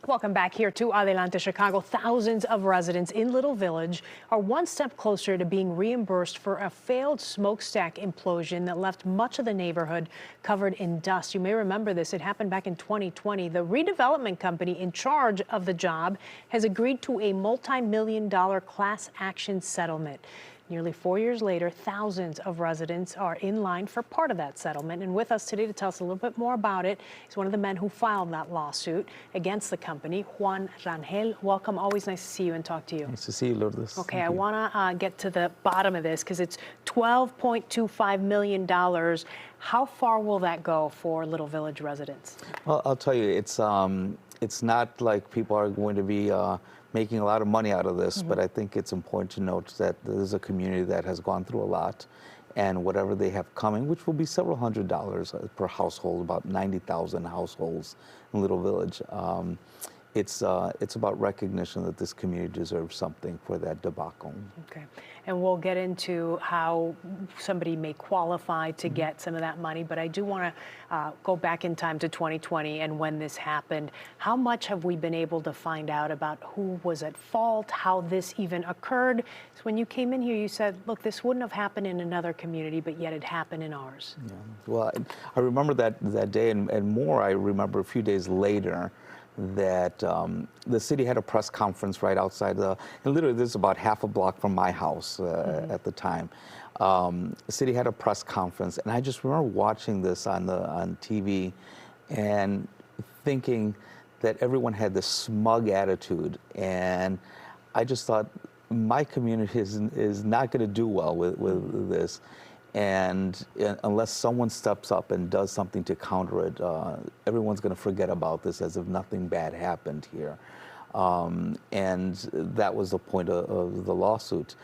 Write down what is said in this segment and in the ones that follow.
Welcome back here to Adelante Chicago. Thousands of residents in Little Village are one step closer to being reimbursed for a failed smokestack implosion that left much of the neighborhood covered in dust. You may remember this. It happened back in 2020. The redevelopment company in charge of the job has agreed to a multi-million-dollar class action settlement. Nearly 4 years later, thousands of residents are in line for part of that settlement. And with us today to tell us a little bit more about it is one of the men who filed that lawsuit against the company, Juan Rangel. Welcome. Always nice to see you and talk to you. Nice to see you, Lourdes. Okay, I want to get to the bottom of this because it's $12.25 million. How far will that go for Little Village residents? Well, I'll tell you, it's not like people are going to be making a lot of money out of this, but I think it's important to note that this is a community that has gone through a lot, and whatever they have coming, which will be several $100s per household, about 90,000 households in Little Village. It's about recognition that this community deserves something for that debacle. Okay, and we'll get into how somebody may qualify to get some of that money, but I do want to go back in time to 2020 and when this happened. How much have we been able to find out about who was at fault, how this even occurred? So when you came in here, you said, look, this wouldn't have happened in another community, but yet it happened in ours. Yeah. Well, I remember that day, and more, I remember a few days later, that the city had a press conference right outside and literally this is about half a block from my house at the time. The city had a press conference, and I just remember watching this on TV and thinking that everyone had this smug attitude, and I just thought my community is not going to do well with this. And unless someone steps up and does something to counter it, everyone's going to forget about this as if nothing bad happened here. And that was the point of the lawsuit.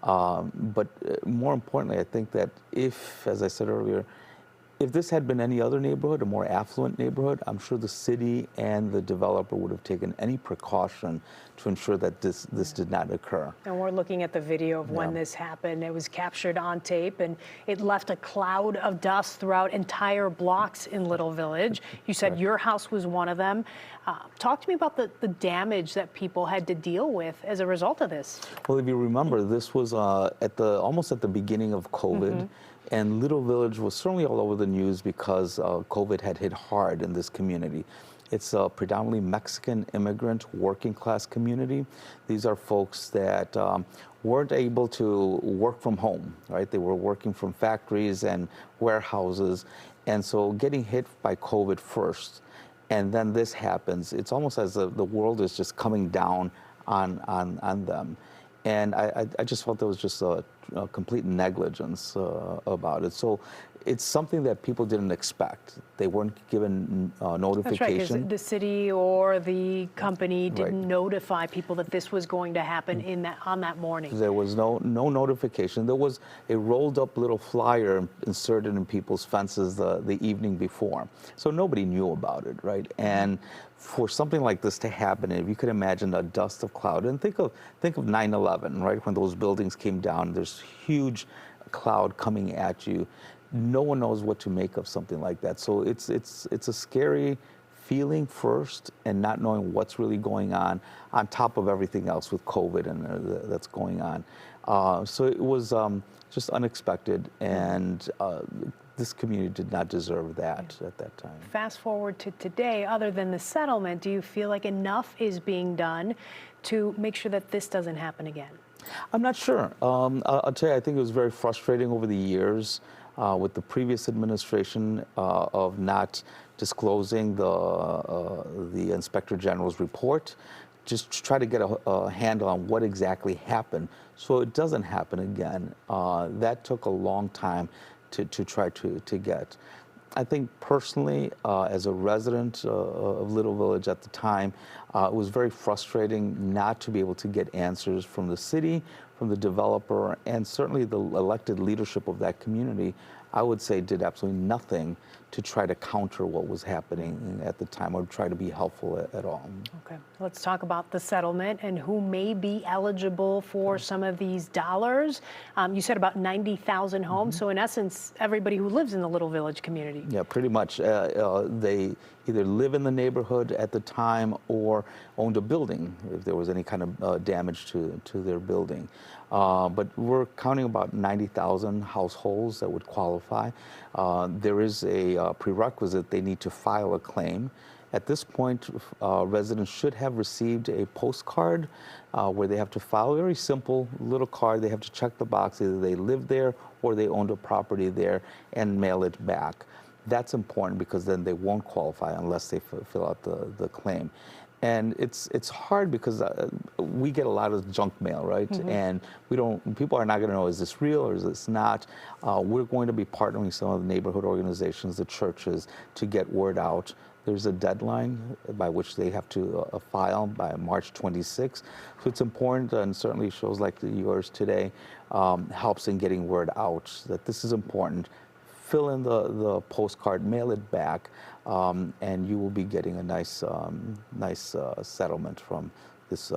But more importantly, I think that if, as I said earlier, if this had been any other neighborhood, a more affluent neighborhood, I'm sure the city and the developer would have taken any precaution to ensure that this did not occur. And we're looking at the video of when this happened. It was captured on tape, and it left a cloud of dust throughout entire blocks in Little Village. You said your house was one of them. Talk to me about the damage that people had to deal with as a result of this. Well, if you remember, this was almost at the beginning of COVID. And Little Village was certainly all over the news because COVID had hit hard in this community. It's a predominantly Mexican immigrant working class community. These are folks that weren't able to work from home, right? They were working from factories and warehouses. And so getting hit by COVID first, and then this happens, it's almost as the world is just coming down on them. And I just felt there was just a complete negligence about it. So it's something that people didn't expect. They weren't given notification. That's right, because the city or the company didn't notify people that this was going to happen on that morning. There was no notification. There was a rolled up little flyer inserted in people's fences the evening before. So nobody knew about it, right? And for something like this to happen, if you could imagine a dust of cloud, and think of 9/11, right? When those buildings came down, there's huge cloud coming at you. No one knows what to make of something like that. So it's a scary feeling first, and not knowing what's really going on top of everything else with COVID and that's going on. So it was just unexpected, and this community did not deserve that at that time. Fast forward to today, other than the settlement, do you feel like enough is being done to make sure that this doesn't happen again? I'm not sure. I'll tell you, I think it was very frustrating over the years with the previous administration of not disclosing the Inspector General's report, just to try to get a handle on what exactly happened so it doesn't happen again. That took a long time to try to get. I think personally, as a resident of Little Village at the time, it was very frustrating not to be able to get answers from the city, from the developer, and certainly the elected leadership of that community, I would say did absolutely nothing to try to counter what was happening at the time or try to be helpful at all. Okay, let's talk about the settlement and who may be eligible for some of these dollars. You said about 90,000 homes, so in essence, everybody who lives in the Little Village community. Yeah, pretty much. They either live in the neighborhood at the time or owned a building if there was any kind of damage to their building. But we're counting about 90,000 households that would qualify. There is a prerequisite. They need to file a claim. At this point, residents should have received a postcard where they have to file a very simple little card. They have to check the box, either they live there or they owned a property there, and mail it back. That's important because then they won't qualify unless they fill out the claim. And it's hard because we get a lot of junk mail, right? And people are not going to know, is this real or is this not? We're going to be partnering some of the neighborhood organizations, the churches, to get word out. There's a deadline by which they have to file by March 26th. So it's important, and certainly shows like yours today helps in getting word out that this is important. Fill in the postcard, mail it back, and you will be getting a nice settlement from this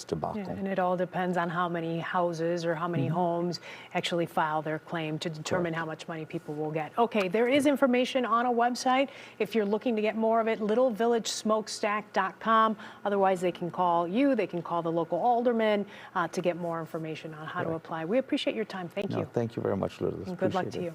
debacle. Yeah, and it all depends on how many houses or how many homes actually file their claim to determine how much money people will get. Okay, there is information on a website. If you're looking to get more of it, littlevillagesmokestack.com. Otherwise, they can call you, they can call the local alderman to get more information on how to apply. We appreciate your time. Thank you. Thank you very much, Liz. And good luck to you.